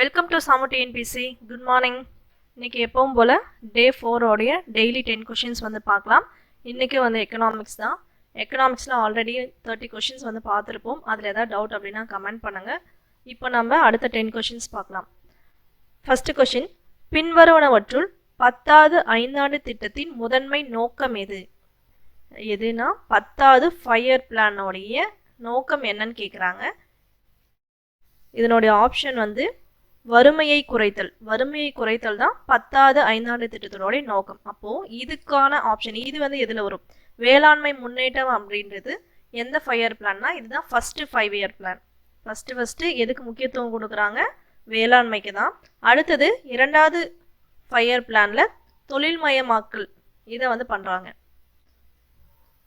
Welcome to சாமு TNPSC. Good morning. இன்றைக்கி எப்பவும் போல் டே 4 உடைய டெய்லி 10 கொஷின்ஸ் வந்து பார்க்கலாம். இன்றைக்கி வந்து எக்கனாமிக்ஸ் தான். எக்கனாமிக்ஸில் ஆல்ரெடி 30 கொஷின்ஸ் வந்து பார்த்துருப்போம். அதில் ஏதாவது டவுட் அப்படின்னா கமெண்ட் பண்ணுங்கள். இப்போ நம்ம அடுத்த 10 கொஷின்ஸ் பார்க்கலாம். ஃபஸ்ட்டு கொஷின், பின்வருவனவற்றுள் 10வது ஐந்தாண்டு திட்டத்தின் முதன்மை நோக்கம் எதுனா 10வது 5 இயர் பிளானோடைய நோக்கம் என்னன்னு கேட்குறாங்க. இதனுடைய ஆப்ஷன் வந்து வறுமையை குறைத்தல் தான் 10வது ஐந்தாண்டு திட்டத்தினுடைய நோக்கம். அப்போ இதுக்கான ஆப்ஷன் இது வந்து எதில் வரும்? வேளாண்மை முன்னேற்றம் அப்படின்றது எந்த 5 இயர் பிளான்னா இதுதான் ஃபர்ஸ்ட் 5 இயர் பிளான். ஃபர்ஸ்ட் எதுக்கு முக்கியத்துவம் கொடுக்குறாங்க? வேளாண்மைக்கு தான். அடுத்தது இரண்டாவது 5 இயர் பிளான்ல தொழில்மயமாக்கல் இதை வந்து பண்றாங்க,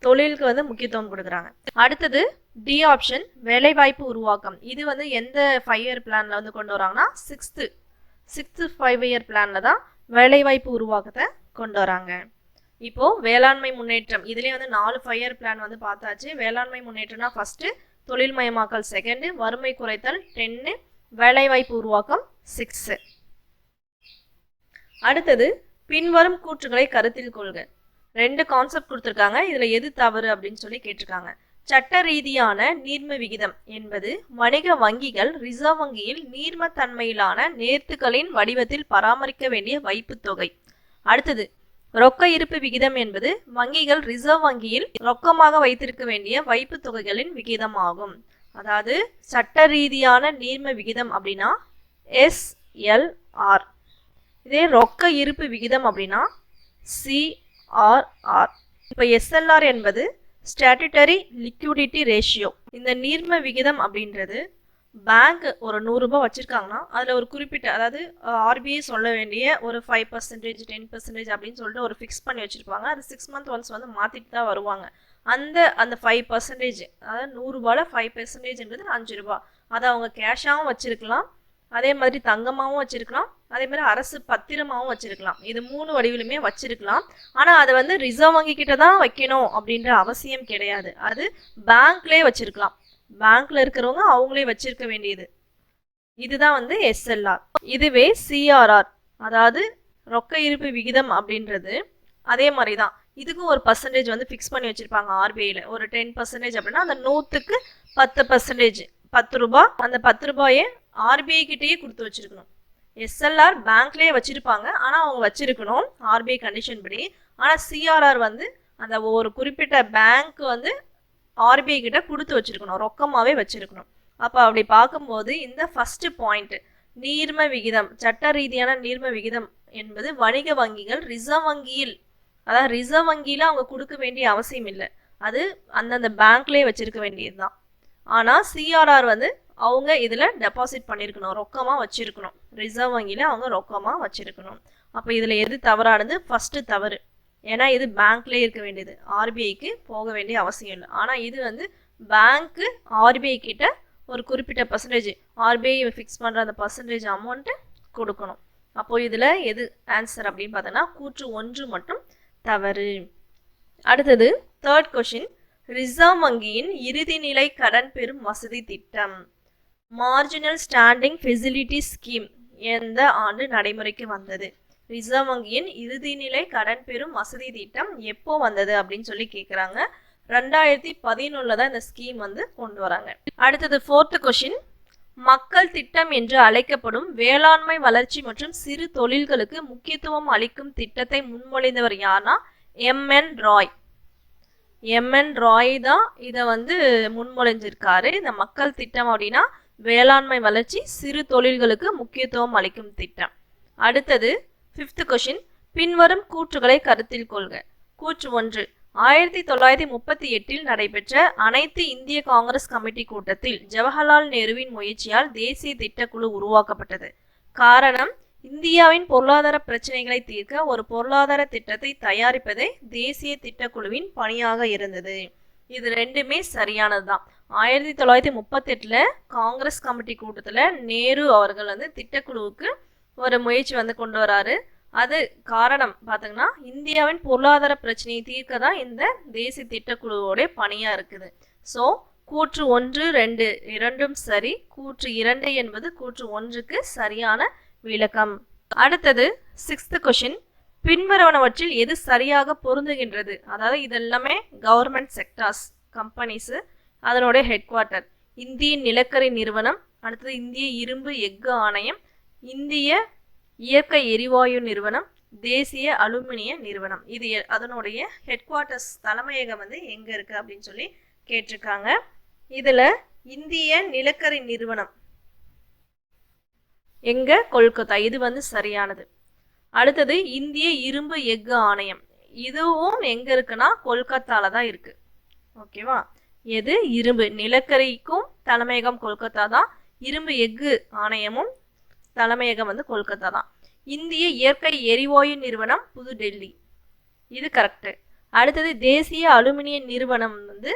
தொழிலுக்கு வந்து முக்கியத்துவம் கொடுக்குறாங்க. அடுத்தது டி ஆப்ஷன் வேலைவாய்ப்பு உருவாக்கம். இது வந்து எந்த 5 இயர் பிளான்ல வந்து கொண்டு வராங்கன்னா சிக்ஸ்த் 5 இயர் பிளான்ல தான் வேலைவாய்ப்பு உருவாக்கத்தை கொண்டு வராங்க. இப்போ வேளாண்மை முன்னேற்றம் இதுலேயே வந்து 4 5 இயர் பிளான் வந்து பார்த்தாச்சு. வேளாண்மை முன்னேற்றம்னா ஃபர்ஸ்ட், தொழில்மயமாக்கல் செகண்ட், வறுமை குறைத்தல் 10, வேலைவாய்ப்பு உருவாக்கம் 6. அடுத்தது பின்வரும் கூற்றுகளை கருத்தில் கொள்க. 2 கான்செப்ட் கொடுத்துருக்காங்க. இதுல எது தவறு அப்படின்னு சொல்லி கேட்டிருக்காங்க. சட்ட ரீதியான நீர்ம விகிதம் என்பது வணிக வங்கிகள் ரிசர்வ் வங்கியில் நீர்மத்தன்மையிலான நேர்த்துக்களின் வடிவத்தில் பராமரிக்க வேண்டிய வைப்பு தொகை. அடுத்தது ரொக்க இருப்பு விகிதம் என்பது வங்கிகள் ரிசர்வ் வங்கியில் ரொக்கமாக வைத்திருக்க வேண்டிய வைப்பு தொகைகளின் விகிதம் ஆகும். அதாவது சட்ட ரீதியான நீர்ம விகிதம் அப்படின்னா SLR, இதே ரொக்க இருப்பு விகிதம் அப்படின்னா CRR. இப்போ SLR என்பது ஸ்டாட்யூட்டரி லிக்விடிட்டி ரேஷியோ. இந்த நீர்ம விகிதம் அப்படின்றது பேங்க் ஒரு 100 ரூபாய் வச்சிருக்காங்கன்னா அதில் ஒரு குறிப்பிட்ட, அதாவது RBI சொல்ல வேண்டிய ஒரு 5%, 10% அப்படின்னு சொல்லிட்டு ஒரு ஃபிக்ஸ் பண்ணி வச்சிருப்பாங்க. அது 6 months ஒன்ஸ் வந்து மாற்றிட்டு தான் வருவாங்க. அந்த 5%, அதாவது 100 ரூபாயில் 5%ன்றது 5 ரூபாய். அதை அவங்க கேஷாகவும் வச்சிருக்கலாம், அதே மாதிரி தங்கமாகவும் வச்சிருக்கலாம், அதே மாதிரி அரசு பத்திரமாகவும் வச்சிருக்கலாம். இது 3 வடிவிலுமே வச்சிருக்கலாம். ஆனால் அதை வந்து ரிசர்வ் வங்கி கிட்ட தான் வைக்கணும் அப்படின்ற அவசியம் கிடையாது. அது பேங்க்லேயே வச்சிருக்கலாம். பேங்க்ல இருக்கிறவங்க அவங்களே வச்சிருக்க வேண்டியது. இதுதான் வந்து SLR. இதுவே CRR, அதாவது ரொக்க இருப்பு விகிதம் அப்படின்றது அதே மாதிரி தான். இதுக்கும் ஒரு பர்சன்டேஜ் வந்து ஃபிக்ஸ் பண்ணி வச்சிருப்பாங்க RBIல. ஒரு 10% அப்படின்னா அந்த 100க்கு 10%, 10 ரூபாய். அந்த 10 ரூபாயை RBI கிட்டேயே கொடுத்து வச்சிருக்கணும். SLR பேங்க்லேயே வச்சிருப்பாங்க, ஆனால் அவங்க வச்சிருக்கணும் RBI கண்டிஷன் படி. ஆனால் CRR வந்து அந்த ஒரு குறிப்பிட்ட பேங்க் வந்து RBI கிட்ட கொடுத்து வச்சிருக்கணும், ரொக்கமாகவே வச்சிருக்கணும். அப்போ அப்படி பார்க்கும்போது இந்த ஃபர்ஸ்ட் பாயிண்ட் நீர்ம விகிதம், சட்ட ரீதியான நீர்ம விகிதம் என்பது வணிக வங்கிகள் ரிசர்வ் வங்கியில், அதாவது ரிசர்வ் வங்கியில் அவங்க கொடுக்க வேண்டிய அவசியம் இல்லை, அது அந்தந்த பேங்க்லேயே வச்சிருக்க வேண்டியது தான். ஆனால் CRR வந்து அவங்க இதில் டெபாசிட் பண்ணியிருக்கணும், ரொக்கமாக வச்சிருக்கணும், ரிசர்வ் வங்கியில் அவங்க ரொக்கமாக வச்சிருக்கணும். அப்போ இதில் எது தவறானது? ஃபர்ஸ்ட் தவறு. ஏன்னா இது பேங்க்லேயே இருக்க வேண்டியது, RBIக்கு போக வேண்டிய அவசியம் இல்லை. ஆனால் இது வந்து பேங்க்கு RBI கிட்ட ஒரு குறிப்பிட்ட பர்சன்டேஜ், RBI ஃபிக்ஸ் பண்ணுற அந்த பர்சன்டேஜ் அமௌண்ட்டு கொடுக்கணும். அப்போ இதில் எது ஆன்சர் அப்படின்னு பார்த்தோன்னா கூற்று 1 மட்டும் தவறு. அடுத்தது தேர்ட் கொஷின், ரிசர்வ் வங்கியின் இறுதிநிலை கடன் பெறும் வசதி திட்டம் மார்ஜினல் ஸ்டாண்டிங் ஃபெசிலிட்டி ஸ்கீம் எந்த ஆண்டு நடைமுறைக்கு வந்தது? ரிசர்வ் வங்கியின் இறுதிநிலை கடன் பெறும் வசதி திட்டம் எப்போ வந்தது அப்படின்னு சொல்லி கேட்குறாங்க. 2011 தான் இந்த ஸ்கீம் வந்து கொண்டு வராங்க. அடுத்தது ஃபோர்த் கொஷின், மக்கள் திட்டம் என்று அழைக்கப்படும் வேளாண்மை வளர்ச்சி மற்றும் சிறு தொழில்களுக்கு முக்கியத்துவம் அளிக்கும் திட்டத்தை முன்மொழிந்தவர் யார்னா MN ராய். MN ராய் தான் இதை வந்து முன்மொழிஞ்சிருக்காரு. இந்த மக்கள் திட்டம் அப்படின்னா வேளாண்மை வளர்ச்சி சிறு தொழில்களுக்கு முக்கியத்துவம் அளிக்கும் திட்டம். அடுத்தது 5th கொஷின், பின்வரும் கூற்றுகளை கருத்தில் கொள்க. கூற்று 1, 1938 நடைபெற்ற அனைத்து இந்திய காங்கிரஸ் கமிட்டி கூட்டத்தில் ஜவஹர்லால் நேருவின் முயற்சியால் தேசிய திட்டக்குழு உருவாக்கப்பட்டது. காரணம், இந்தியாவின் பொருளாதார பிரச்சனைகளை தீர்க்க ஒரு பொருளாதார திட்டத்தை தயாரிப்பதே தேசிய திட்டக்குழுவின் பணியாக இருந்தது. இது ரெண்டுமே சரியானது தான். 1938 காங்கிரஸ் கமிட்டி கூட்டத்தில் நேரு அவர்கள் வந்து திட்டக்குழுவுக்கு ஒரு முயற்சி வந்து கொண்டு வராரு. அது காரணம் பார்த்தீங்கன்னா இந்தியாவின் பொருளாதார பிரச்சனையை தீர்க்க தான் இந்த தேசிய திட்டக்குழுவோடைய பணியாக இருக்குது. ஸோ கூற்று 1, 2 இரண்டும் சரி. கூற்று 2 என்பது கூற்று 1க்கு சரியான விளக்கம். அடுத்தது 6th கொஸ்டின். பின்வருவனவற்றில் எது சரியாக பொருந்துகின்றது? அதாவது இதெல்லாமே கவர்மெண்ட் செக்டார்ஸ் கம்பெனிஸ், அதனுடைய ஹெட் குவார்ட்டர். இந்திய நிலக்கரி நிறுவனம், அடுத்தது இந்திய இரும்பு எஃகு ஆணையம், இந்திய இயற்கை எரிவாயு நிறுவனம், தேசிய அலுமினிய நிறுவனம். இது அதனுடைய ஹெட் குவார்ட்டர்ஸ் தலைமையகம் வந்து எங்க இருக்கு அப்படின்னு சொல்லி கேட்டிருக்காங்க. இதுல இந்திய நிலக்கரி நிறுவனம் எங்க? கொல்கத்தா. இது வந்து சரியானது. அடுத்தது இந்திய இரும்பு எஃகு ஆணையம், இதுவும் எங்க இருக்குன்னா கொல்கத்தால தான் இருக்கு. ஓகேவா? எது? இரும்பு. நிலக்கரிக்கும் தலைமையகம் கொல்கத்தா தான், இரும்பு எஃகு ஆணையமும் தலைமையகம் வந்து கொல்கத்தா தான். இந்திய இயற்கை எரிவாயு நிறுவனம் புதுடெல்லி, இது கரெக்டு. அடுத்தது தேசிய அலுமினிய நிறுவனம் வந்து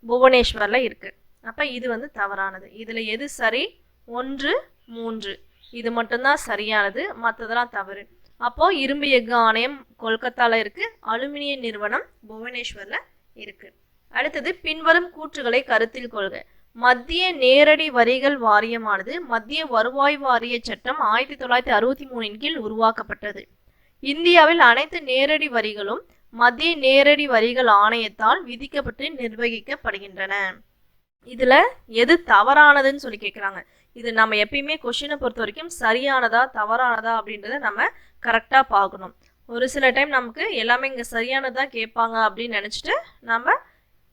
புவனேஸ்வர்ல இருக்கு. அப்ப இது வந்து தவறானது. இதுல எது சரி? 1, 3 இது மட்டும்தான் சரியானது, மற்றதெல்லாம் தவறு. அப்போ இரும்பு எஃகு ஆணையம் கொல்கத்தால இருக்கு, அலுமினிய நிறுவனம் புவனேஸ்வர்ல இருக்கு. அடுத்தது பின்வரும் கூற்றுகளை கருத்தில் கொள்க. மத்திய நேரடி வரிகள் வாரியமானது மத்திய வருவாய் வாரிய சட்டம் 1963 கீழ் உருவாக்கப்பட்டது. இந்தியாவில் அனைத்து நேரடி வரிகளும் மத்திய நேரடி வரிகள் ஆணையத்தால் விதிக்கப்பட்டு நிர்வகிக்கப்படுகின்றன. இதுல எது தவறானதுன்னு சொல்லி கேட்குறாங்க. இது நம்ம எப்பயுமே கொஸ்டினை பொறுத்த வரைக்கும் சரியானதா தவறானதா அப்படின்றத நம்ம கரெக்டா பார்க்கணும். ஒரு சில டைம் நமக்கு எல்லாமே இங்க சரியானதா கேட்பாங்க அப்படின்னு நினைச்சிட்டு நம்ம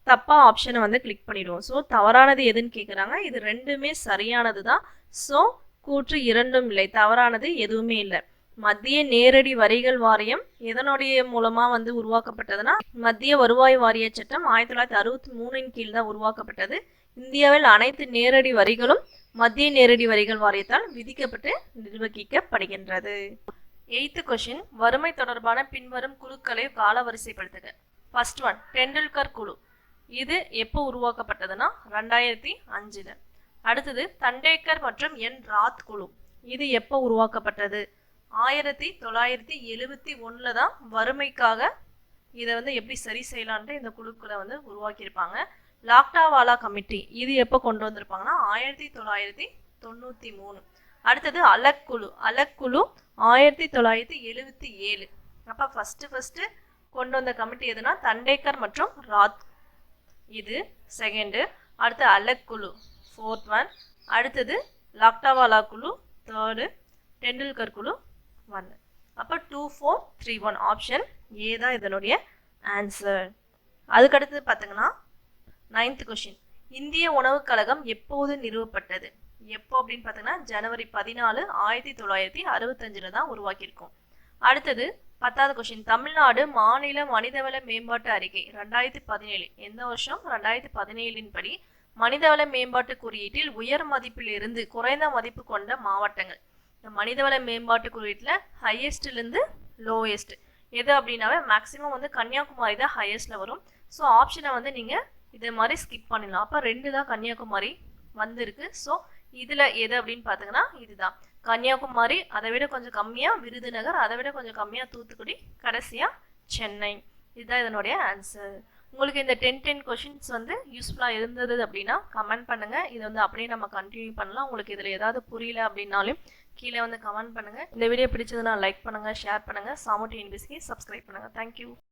தப்பா ஆப்ஷனை வந்து கிளிக் பண்ணிடுவோம். ஸோ தவறானது எதுன்னு கேட்குறாங்க. இது ரெண்டுமே சரியானது தான். ஸோ கூற்று 2ம் இல்லை, தவறானது எதுவுமே இல்லை. மத்திய நேரடி வரிகள் வாரியம் எதனுடைய மூலமா வந்து உருவாக்கப்பட்டதுன்னா மத்திய வருவாய் வாரிய சட்டம் 1963 கீழ் தான் உருவாக்கப்பட்டது. இந்தியாவில் அனைத்து நேரடி வரிகளும் மத்திய நேரடி வரிகள் வாரியத்தால் விதிக்கப்பட்டு நிர்வகிக்கப்படுகின்றது. 8th question. வறுமை தொடர்பான பின்வரும் குழுக்களை காலவரிசைப்படுத்துக. ஃபர்ஸ்ட் ஒன் டெண்டுல்கர் குழு, இது எப்போ உருவாக்கப்பட்டதுன்னா 2005. அடுத்தது தண்டேக்கர் மற்றும் என் ராத் குழு, இது எப்போ உருவாக்கப்பட்டது? 1971 தான் வறுமைக்காக இதை வந்து எப்படி சரி செய்யலான்ட்டு இந்த குழுக்களை வந்து உருவாக்கியிருப்பாங்க. லாக்டாவாலா கமிட்டி, இது எப்போ கொண்டு வந்திருப்பாங்கன்னா 1993. அடுத்தது அலக் குழு, அலக் குழு 1977. அப்போ ஃபர்ஸ்ட் கொண்டு வந்த கமிட்டி எதுனா தண்டேக்கர் மற்றும் ராத், இது செகண்டு. அடுத்து அலக் குழு 4th ஒன். அடுத்தது லாக்டாவாலா குழு 3rd, டெண்டுல்கர் குழு 1. அப்போ 2, 4, 3, 1 ஆப்ஷன் ஏ தான் இதனுடைய ஆன்சர். அதுக்கடுத்தது பார்த்தீங்கன்னா 9th கொஸ்டின். இந்திய உணவுக் கழகம் எப்போது நிறுவப்பட்டது? எப்போ அப்படின்னு பார்த்தீங்கன்னா ஜனவரி 14, 1965 தான் உருவாக்கியிருக்கோம். அடுத்தது 10th கொஸ்டின். தமிழ்நாடு மாநில மனிதவள மேம்பாட்டு அறிக்கை 2017 எந்த வருஷம்? 2017 படி மனிதவள மேம்பாட்டு குறியீட்டில் உயர் மதிப்பில் இருந்து குறைந்த மதிப்பு கொண்ட மாவட்டங்கள். இந்த மனிதவள மேம்பாட்டு குறியீட்டில் ஹையஸ்ட்லேருந்து லோயஸ்ட் எது அப்படின்னாவே மேக்ஸிமம் வந்து கன்னியாகுமரி தான் ஹையஸ்ட்ல வரும். ஸோ ஆப்ஷனை வந்து நீங்கள் இதே மாதிரி ஸ்கிப் பண்ணிடலாம். அப்போ 2 தான் கன்னியாகுமரி வந்திருக்கு. ஸோ இதில் எது அப்படின்னு பார்த்தீங்கன்னா இதுதான் கன்னியாகுமரி, அதை விட கொஞ்சம் கம்மியாக விருதுநகர், அதை விட கொஞ்சம் கம்மியாக தூத்துக்குடி, கடைசியாக சென்னை. இதுதான் இதனுடைய ஆன்சர். உங்களுக்கு இந்த 10 கொஷின்ஸ் வந்து யூஸ்ஃபுல்லாக இருந்தது அப்படின்னா கமெண்ட் பண்ணுங்கள். இதை வந்து அப்படியே நம்ம கண்டினியூ பண்ணலாம். உங்களுக்கு இதில் ஏதாவது புரியல அப்படின்னாலும் கீழே வந்து கமெண்ட் பண்ணுங்கள். இந்த வீடியோ பிடிச்சதுன்னா லைக் பண்ணுங்கள், ஷேர் பண்ணுங்கள். சாமு டிஎன்பிஎஸ்சிக்கு சப்ஸ்கிரைப் பண்ணுங்கள். தேங்க்யூ.